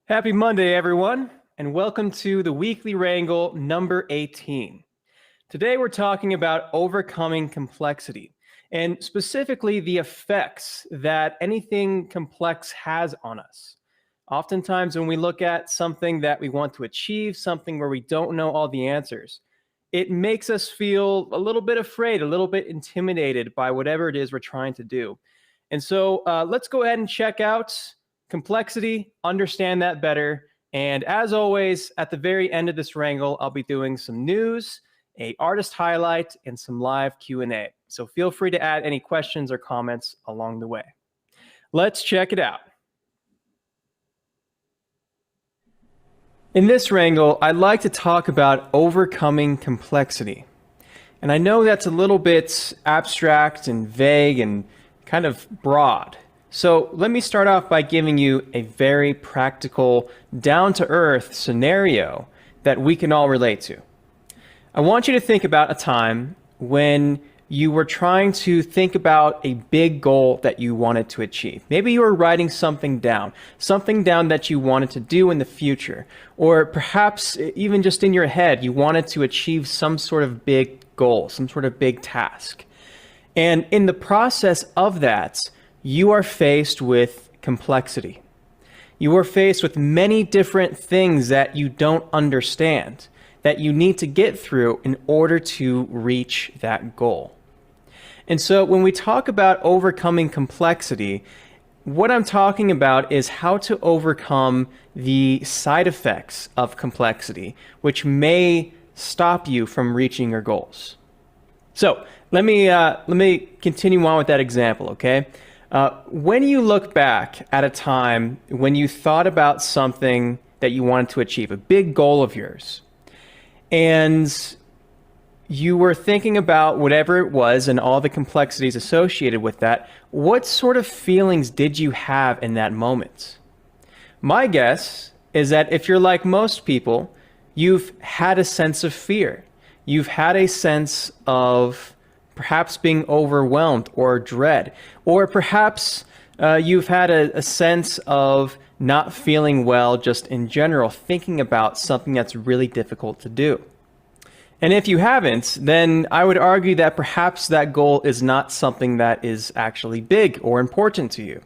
Happy Monday, everyone, and welcome to the weekly Wrangle number 18. Today, we're talking about overcoming complexity, and specifically the effects that anything complex has on us. Oftentimes, when we look at something that we want to achieve, something where we don't know all the answers, it makes us feel a little bit afraid, a little bit intimidated by whatever it is we're trying to do. And so let's go ahead and check out complexity, understand that better. And as always, at the very end of this wrangle, I'll be doing some news, an artist highlight, and some live Q&A. So feel free to add any questions or comments along the way. Let's check it out. In this wrangle, I'd like to talk about overcoming complexity. And I know that's a little bit abstract and vague and kind of broad. So let me start off by giving you a very practical, down-to-earth scenario that we can all relate to. I want you to think about a time when you were trying to think about a big goal that you wanted to achieve. Maybe you were writing something down that you wanted to do in the future, or perhaps even just in your head, you wanted to achieve some sort of big goal, some sort of big task. And in the process of that, you are faced with complexity. You are faced with many different things that you don't understand, that you need to get through in order to reach that goal. And so when we talk about overcoming complexity, what I'm talking about is how to overcome the side effects of complexity, which may stop you from reaching your goals. So let me continue on with that example, okay? When you look back at a time when you thought about something that you wanted to achieve, a big goal of yours, and you were thinking about whatever it was and all the complexities associated with that, what sort of feelings did you have in that moment? My guess is that if you're like most people, you've had a sense of fear. You've had a sense of perhaps being overwhelmed or dread, or perhaps you've had a sense of not feeling well just in general, thinking about something that's really difficult to do. And if you haven't, then I would argue that perhaps that goal is not something that is actually big or important to you.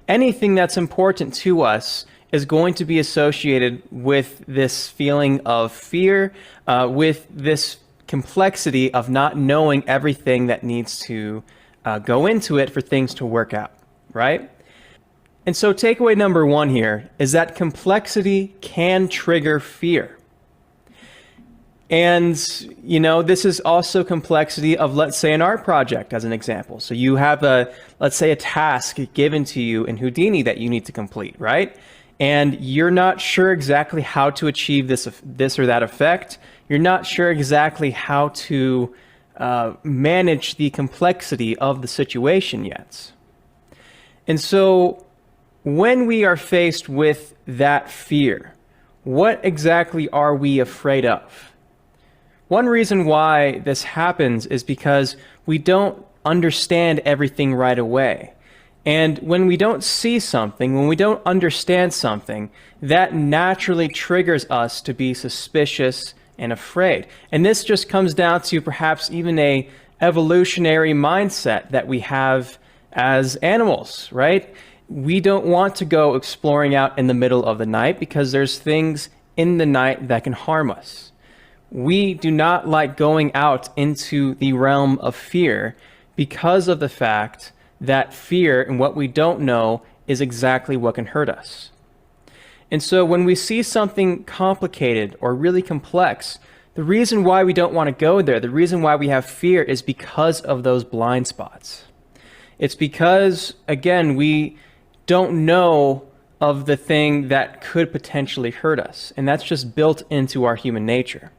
Anything that's important to us is going to be associated with this feeling of fear, with this complexity of not knowing everything that needs to go into it for things to work out, right? And so takeaway number one here is that complexity can trigger fear. And, this is also complexity of, let's say, an art project as an example. So you have let's say a task given to you in Houdini that you need to complete, right? And you're not sure exactly how to achieve this or that effect. You're not sure exactly how to manage the complexity of the situation yet. And so when we are faced with that fear, what exactly are we afraid of? One reason why this happens is because we don't understand everything right away. And when we don't see something, when we don't understand something, that naturally triggers us to be suspicious and afraid. And this just comes down to perhaps even a evolutionary mindset that we have as animals, right? We don't want to go exploring out in the middle of the night because there's things in the night that can harm us. We do not like going out into the realm of fear because of the fact that fear and what we don't know is exactly what can hurt us. And so when we see something complicated or really complex, the reason why we don't want to go there, the reason why we have fear is because of those blind spots. It's because, again, we don't know of the thing that could potentially hurt us. And that's just built into our human nature.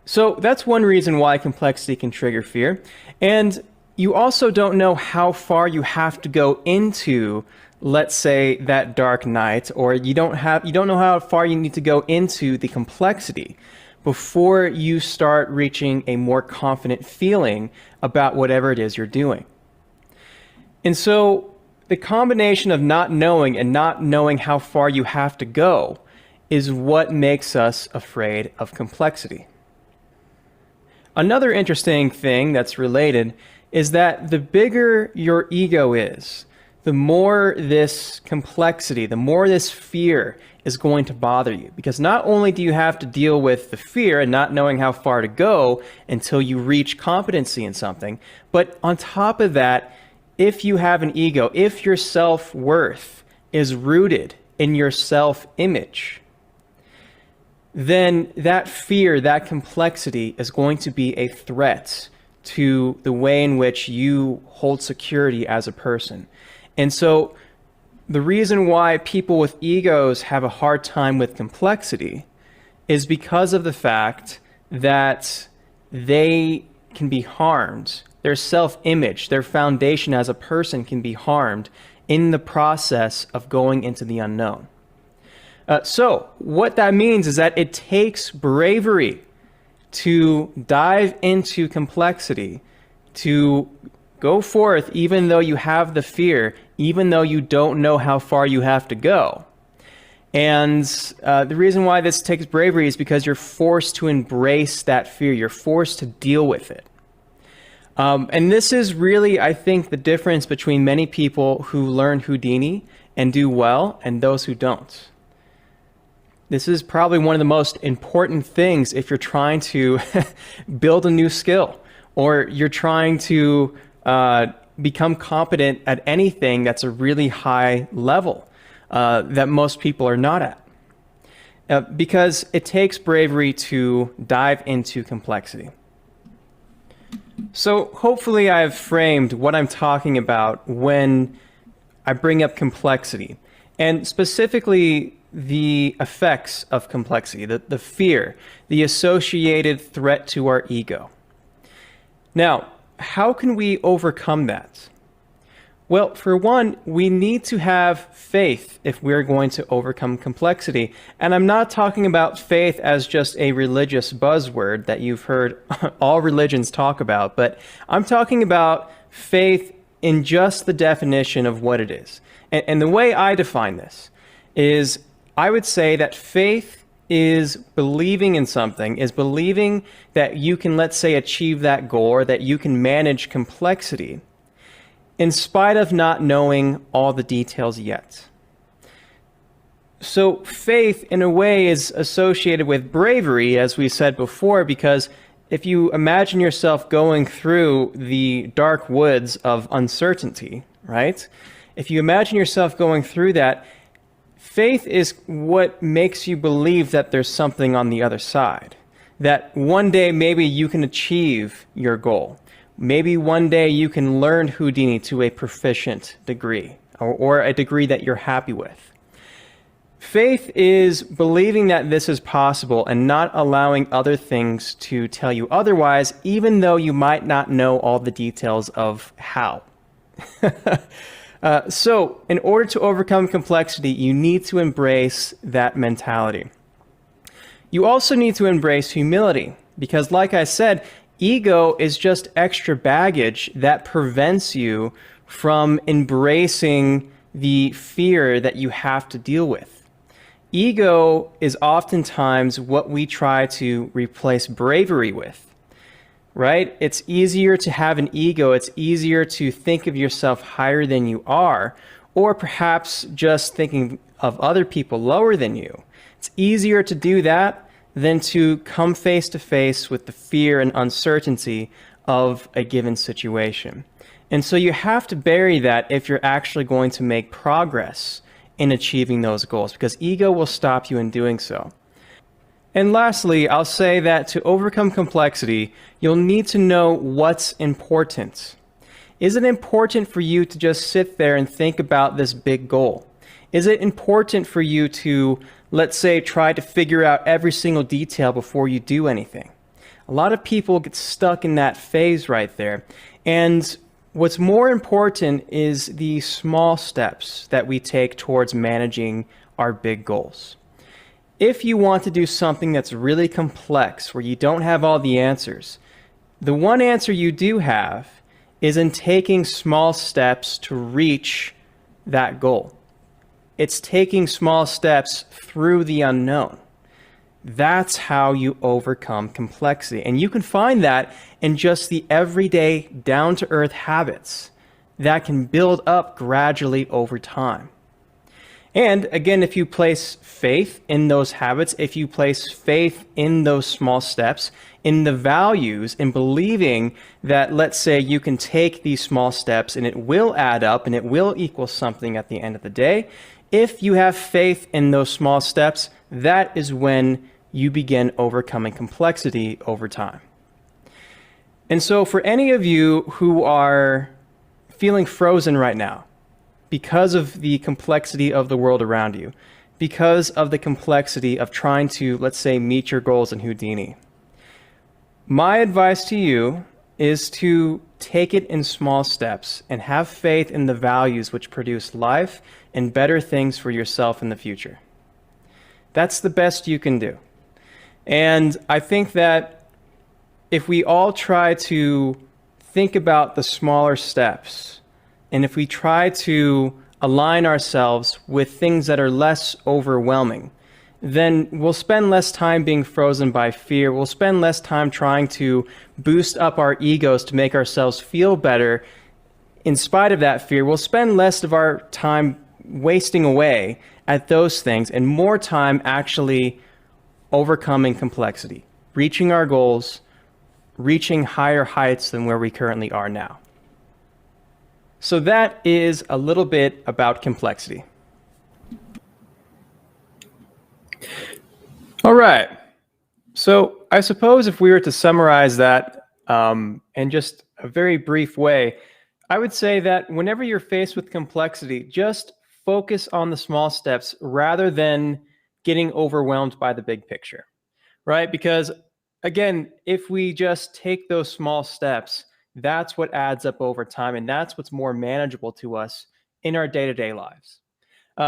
So that's one reason why complexity can trigger fear. And you also don't know how far you have to go into, let's say, that dark night, or you don't know how far you need to go into the complexity before you start reaching a more confident feeling about whatever it is you're doing. And so the combination of not knowing and not knowing how far you have to go is what makes us afraid of complexity. Another interesting thing that's related is that the bigger your ego is, the more this complexity, the more this fear is going to bother you. Because not only do you have to deal with the fear and not knowing how far to go until you reach competency in something, but on top of that, if you have an ego, if your self-worth is rooted in your self-image, then that fear, that complexity is going to be a threat to the way in which you hold security as a person. And so the reason why people with egos have a hard time with complexity is because of the fact that they can be harmed. Their self-image, their foundation as a person can be harmed in the process of going into the unknown. So what that means is that it takes bravery to dive into complexity, to go forth even though you have the fear, even though you don't know how far you have to go. And the reason why this takes bravery is because you're forced to embrace that fear. You're forced to deal with it. And this is really, I think, the difference between many people who learn Houdini and do well and those who don't. This is probably one of the most important things if you're trying to build a new skill or you're trying to become competent at anything that's a really high level that most people are not at. Because it takes bravery to dive into complexity. So hopefully I've framed what I'm talking about when I bring up complexity, and specifically the effects of complexity, the fear, the associated threat to our ego. Now, how can we overcome that? Well, for one, we need to have faith if we're going to overcome complexity. And I'm not talking about faith as just a religious buzzword that you've heard all religions talk about, but I'm talking about faith in just the definition of what it is. And the way I define this is I would say that faith is believing in something, is believing that you can, let's say, achieve that goal or that you can manage complexity in spite of not knowing all the details yet. So faith, in a way, is associated with bravery, as we said before, because if you imagine yourself going through the dark woods of uncertainty, right? If you imagine yourself going through that, faith is what makes you believe that there's something on the other side, that one day maybe you can achieve your goal. Maybe one day you can learn Houdini to a proficient degree, or a degree that you're happy with. Faith is believing that this is possible and not allowing other things to tell you otherwise, even though you might not know all the details of how. So in order to overcome complexity, you need to embrace that mentality. You also need to embrace humility, because like I said, ego is just extra baggage that prevents you from embracing the fear that you have to deal with. Ego is oftentimes what we try to replace bravery with, right? It's easier to have an ego. It's easier to think of yourself higher than you are, or perhaps just thinking of other people lower than you. It's easier to do that than to come face to face with the fear and uncertainty of a given situation. And so you have to bury that if you're actually going to make progress in achieving those goals, because ego will stop you in doing so. And lastly, I'll say that to overcome complexity, you'll need to know what's important. Is it important for you to just sit there and think about this big goal? Is it important for you to, let's say, try to figure out every single detail before you do anything? A lot of people get stuck in that phase right there. And what's more important is the small steps that we take towards managing our big goals. If you want to do something that's really complex, where you don't have all the answers, the one answer you do have is in taking small steps to reach that goal. It's taking small steps through the unknown. That's how you overcome complexity. And you can find that in just the everyday, down-to-earth habits that can build up gradually over time. And again, if you place faith in those habits, if you place faith in those small steps, in the values, in believing that, let's say, you can take these small steps and it will add up and it will equal something at the end of the day, if you have faith in those small steps, that is when you begin overcoming complexity over time. And so for any of you who are feeling frozen right now because of the complexity of the world around you, because of the complexity of trying to, let's say, meet your goals in Houdini, my advice to you is to take it in small steps and have faith in the values which produce life and better things for yourself in the future. That's the best you can do. And I think that if we all try to think about the smaller steps, and if we try to align ourselves with things that are less overwhelming, then we'll spend less time being frozen by fear. We'll spend less time trying to boost up our egos to make ourselves feel better in spite of that fear. We'll spend less of our time wasting away at those things and more time actually overcoming complexity, reaching our goals, reaching higher heights than where we currently are now. So that is a little bit about complexity. All right. So I suppose if we were to summarize that in just a very brief way, I would say that whenever you're faced with complexity, just focus on the small steps rather than getting overwhelmed by the big picture, right? Because again, if we just take those small steps, that's what adds up over time, and that's what's more manageable to us in our day-to-day lives.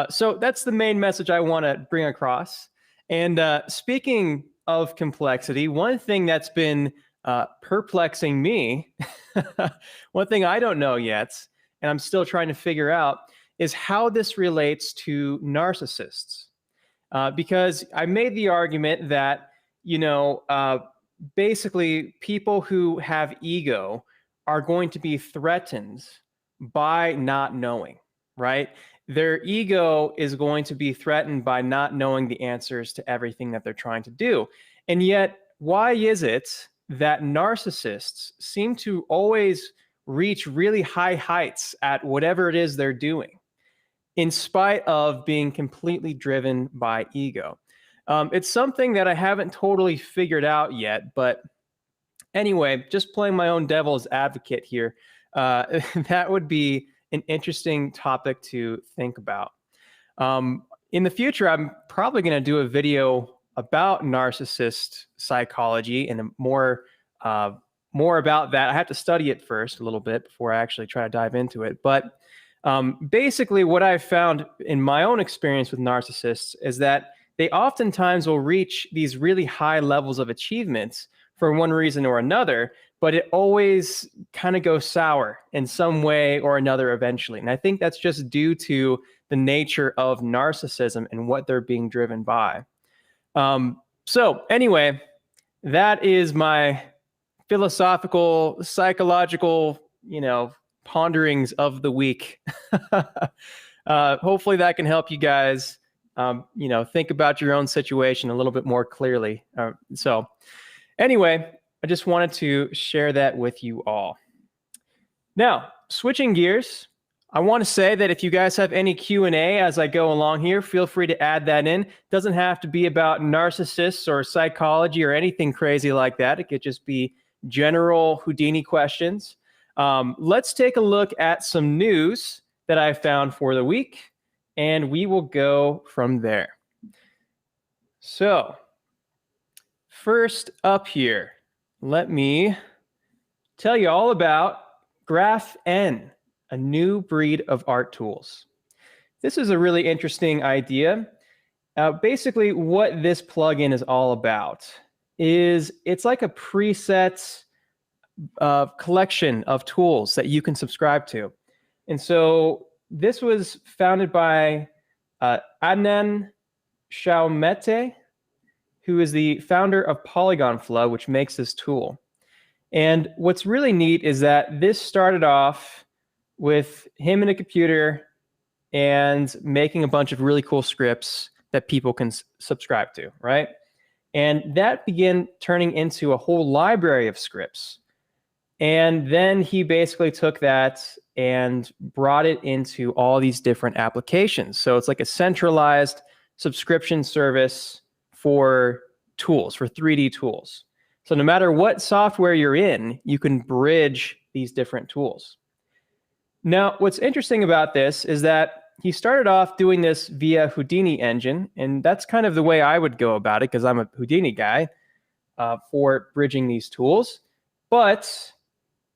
So that's the main message I want to bring across. And speaking of complexity, one thing that's been perplexing me, one thing I don't know yet, and I'm still trying to figure out, is how this relates to narcissists. because I made the argument that, basically people who have ego are going to be threatened by not knowing, right? Their ego is going to be threatened by not knowing the answers to everything that they're trying to do. And yet, why is it that narcissists seem to always reach really high heights at whatever it is they're doing, in spite of being completely driven by ego? It's something that I haven't totally figured out yet, but anyway, just playing my own devil's advocate here, that would be an interesting topic to think about. In the future, I'm probably going to do a video about narcissist psychology and more about that. I have to study it first a little bit before I actually try to dive into it. But basically, what I've found in my own experience with narcissists is that they oftentimes will reach these really high levels of achievements for one reason or another, but it always kind of goes sour in some way or another eventually. And I think that's just due to the nature of narcissism and what they're being driven by. So anyway, that is my philosophical, psychological, ponderings of the week. Hopefully that can help you guys, think about your own situation a little bit more clearly. So anyway, I just wanted to share that with you all. Now, switching gears, I want to say that if you guys have any Q&A as I go along here, feel free to add that in. It doesn't have to be about narcissists or psychology or anything crazy like that. It could just be general Houdini questions. Let's take a look at some news that I found for the week, and we will go from there. So, first up here, let me tell you all about GraphN, a new breed of art tools. This is a really interesting idea. Basically, what this plugin is all about is it's like a preset collection of tools that you can subscribe to. And so this was founded by Adnan Shaumete, who is the founder of Polygon Flow, which makes this tool. And what's really neat is that this started off with him and a computer and making a bunch of really cool scripts that people can subscribe to, right? And that began turning into a whole library of scripts. And then he basically took that and brought it into all these different applications. So it's like a centralized subscription service for tools, for 3D tools. So no matter what software you're in, you can bridge these different tools. Now, what's interesting about this is that he started off doing this via Houdini engine, and that's kind of the way I would go about it because I'm a Houdini guy for bridging these tools. But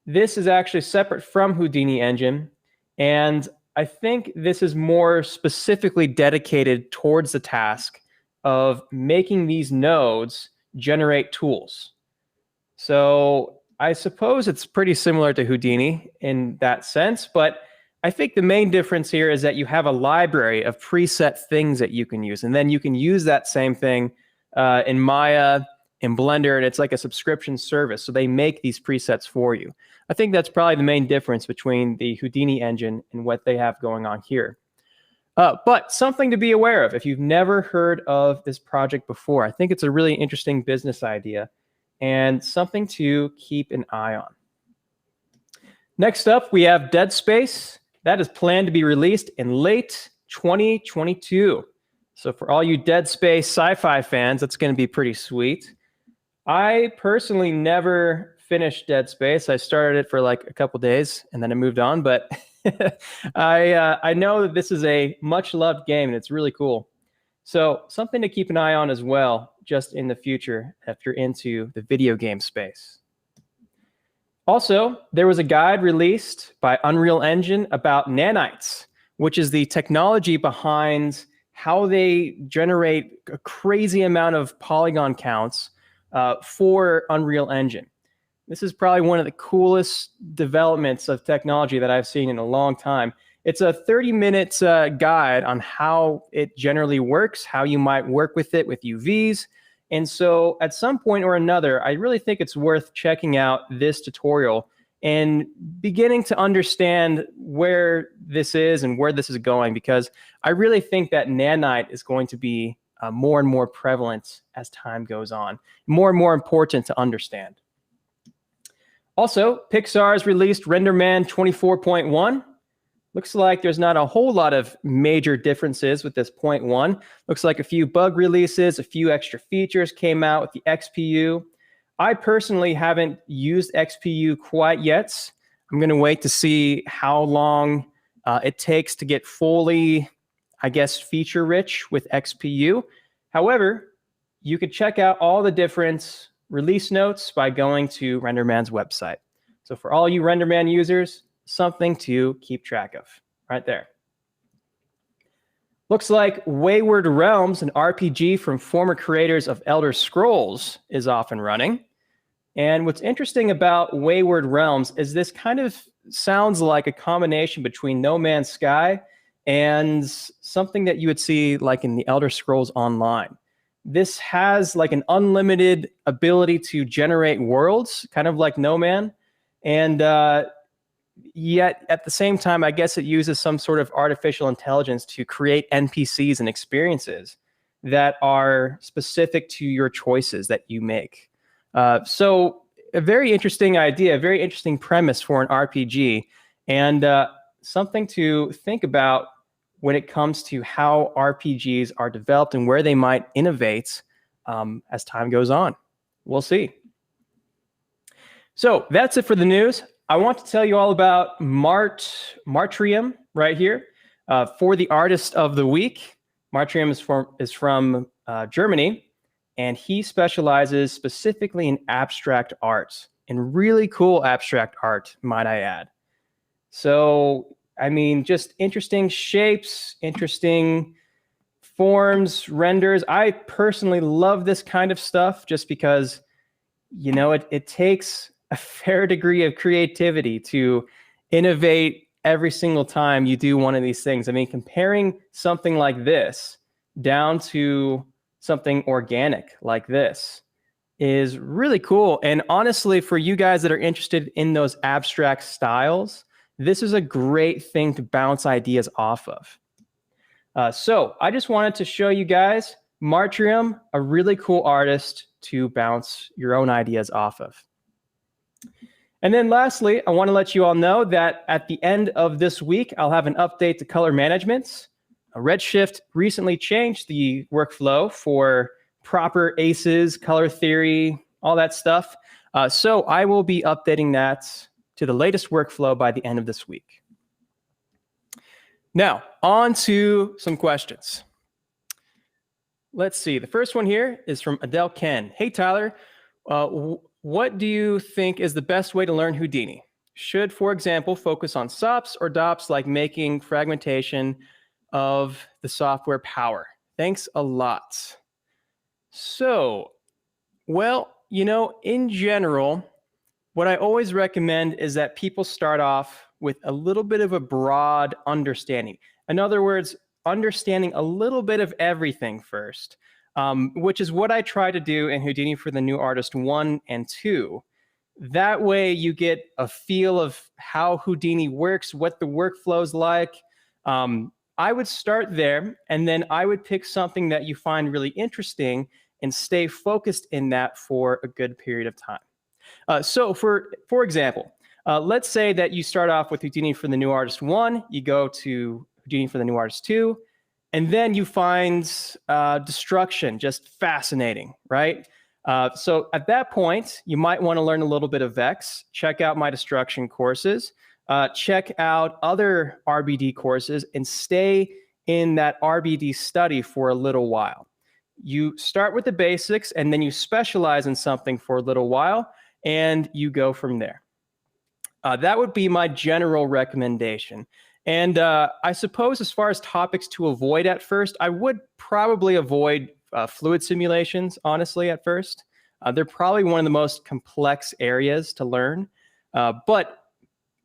this is actually separate from Houdini engine, and I think this is more specifically dedicated towards the task of making these nodes generate tools. So I suppose it's pretty similar to Houdini in that sense, but I think the main difference here is that you have a library of preset things that you can use, and then you can use that same thing in Maya, in Blender, and it's like a subscription service. So they make these presets for you. I think that's probably the main difference between the Houdini engine and what they have going on here. But something to be aware of if you've never heard of this project before. I think it's a really interesting business idea and something to keep an eye on. Next up, we have Dead Space. That is planned to be released in late 2022. So for all you Dead Space sci-fi fans, that's going to be pretty sweet. I personally never finished Dead Space. I started it for like a couple days and then I moved on, but I know that this is a much loved game and it's really cool. So something to keep an eye on as well, just in the future if you're into the video game space. Also, there was a guide released by Unreal Engine about nanites, which is the technology behind how they generate a crazy amount of polygon counts for Unreal Engine. This is probably one of the coolest developments of technology that I've seen in a long time. It's a 30-minute guide on how it generally works, how you might work with it with UVs. And so at some point or another, I really think it's worth checking out this tutorial and beginning to understand where this is and where this is going, because I really think that nanite is going to be more and more prevalent as time goes on, more and more important to understand. Also, Pixar has released Renderman 24.1. Looks like there's not a whole lot of major differences with this 0.1. Looks like a few bug releases, a few extra features came out with the XPU. I personally haven't used XPU quite yet. I'm going to wait to see how long it takes to get fully, I guess, feature rich with XPU. However, you could check out all the different release notes by going to Renderman's website. So for all you Renderman users, something to keep track of right there. Looks like Wayward Realms, an RPG from former creators of Elder Scrolls, is off and running. And what's interesting about Wayward Realms is this kind of sounds like a combination between No Man's Sky and something that you would see like in the Elder Scrolls Online. This has like an unlimited ability to generate worlds, kind of like No Man. And yet at the same time, I guess it uses some sort of artificial intelligence to create NPCs and experiences that are specific to your choices that you make. So a very interesting idea, a very interesting premise for an RPG, and something to think about when it comes to how RPGs are developed and where they might innovate as time goes on. We'll see. So that's it for the news. I want to tell you all about Martrium right here for the Artist of the Week. Martrium is from Germany, and he specializes specifically in abstract art, and really cool abstract art, might I add. So, I mean, just interesting shapes, interesting forms, renders. I personally love this kind of stuff just because, you know, it takes a fair degree of creativity to innovate every single time you do one of these things. I mean, comparing something like this down to something organic like this is really cool. And honestly, for you guys that are interested in those abstract styles, this is a great thing to bounce ideas off of. So I just wanted to show you guys Martrium, a really cool artist to bounce your own ideas off of. And then lastly, I want to let you all know that at the end of this week, I'll have an update to color management. Redshift recently changed the workflow for proper ACEs, color theory, all that stuff. So I will be updating that to the latest workflow by the end of this week. Now, on to some questions. Let's see. The first one here is from Adele Ken. Hey, Tyler, what do you think is the best way to learn Houdini? Should, for example, focus on SOPs or DOPs, like making fragmentation of the software power? Thanks a lot. So, well, you know, in general, what I always recommend is that people start off with a little bit of a broad understanding. In other words, understanding a little bit of everything first, which is what I try to do in Houdini for the New Artist 1 and 2. That way you get a feel of how Houdini works, what the workflow's like. I would start there, and then I would pick something that you find really interesting and stay focused in that for a good period of time. So for example, let's say that you start off with Houdini for the New Artist 1, you go to Houdini for the New Artist 2, and then you find destruction just fascinating, right? So at that point, you might want to learn a little bit of Vex, check out my destruction courses, check out other RBD courses, and stay in that RBD study for a little while. You start with the basics, and then you specialize in something for a little while, and you go from there. That would be my general recommendation. And I suppose as far as topics to avoid at first, I would probably avoid fluid simulations, honestly, at first. They're probably one of the most complex areas to learn. But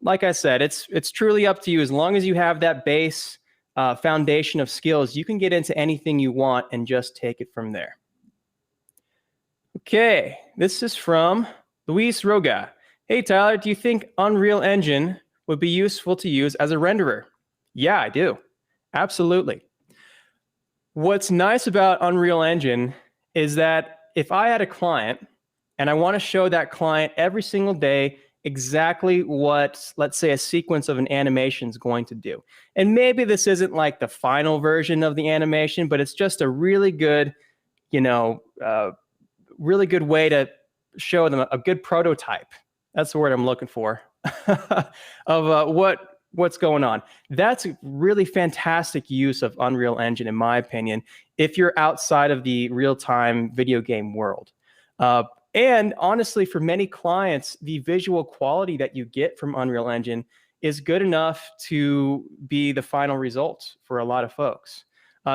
like I said, it's truly up to you. As long as you have that base foundation of skills, you can get into anything you want and just take it from there. Okay, this is from Luis Roga. Hey, Tyler, do you think Unreal Engine would be useful to use as a renderer? Yeah, I do. Absolutely. What's nice about Unreal Engine is that if I had a client and I want to show that client every single day exactly what, let's say, a sequence of an animation is going to do. And maybe this isn't like the final version of the animation, but it's just a really good, really good way to show them a good prototype. That's the word I'm looking for of what's going on. That's really fantastic use of Unreal Engine, in my opinion, if you're outside of the real-time video game world. And honestly, for many clients, the visual quality that you get from Unreal Engine is good enough to be the final result for a lot of folks.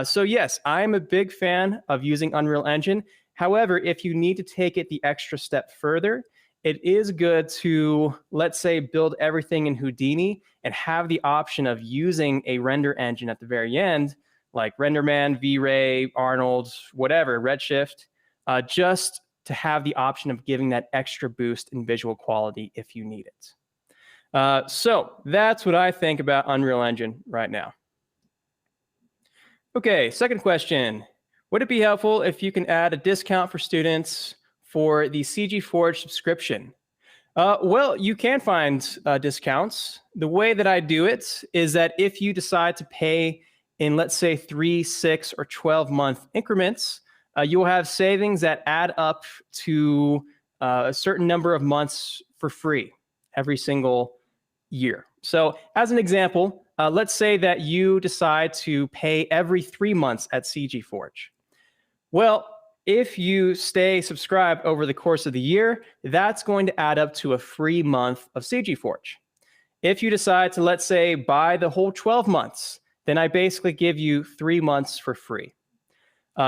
So yes, I'm a big fan of using Unreal Engine. However, if you need to take it the extra step further, it is good to, let's say, build everything in Houdini and have the option of using a render engine at the very end, like Renderman, V-Ray, Arnold, whatever, Redshift, just to have the option of giving that extra boost in visual quality if you need it. So that's what I think about Unreal Engine right now. Okay, second question. Would it be helpful if you can add a discount for students for the CG Forge subscription? Well, you can find discounts. The way that I do it is that if you decide to pay in, let's say, 3, 6, or 12-month increments, you will have savings that add up to a certain number of months for free every single year. So as an example, let's say that you decide to pay every 3 months at CG Forge. Well, if you stay subscribed over the course of the year, that's going to add up to a free month of CG Forge. If you decide to, let's say, buy the whole 12 months, then I basically give you 3 months for free.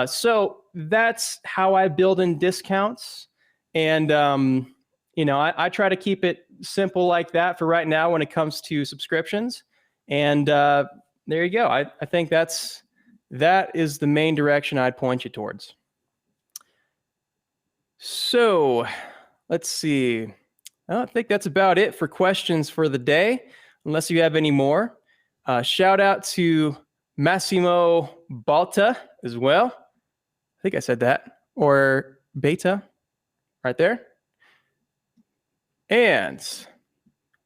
So that's how I build in discounts. And, I try to keep it simple like that for right now when it comes to subscriptions. And there you go. I think that is the main direction I'd point you towards. So let's see. I think that's about it for questions for the day, unless you have any more. Shout out to Massimo Balta as well. I think I said that. Or Beta, right there. And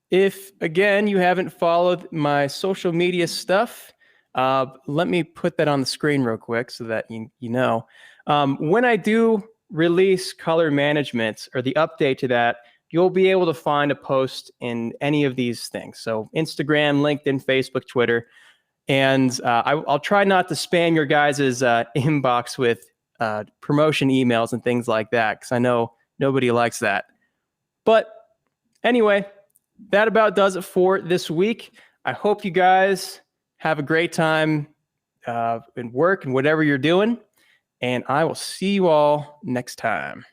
if, again, you haven't followed my social media stuff, let me put that on the screen real quick so that you know. When I do release color management or the update to that, you'll be able to find a post in any of these things. So Instagram, LinkedIn, Facebook, Twitter. And I'll try not to spam your guys' inbox with promotion emails and things like that, because I know nobody likes that. But anyway, that about does it for this week. I hope you guys have a great time in work and whatever you're doing. And I will see you all next time.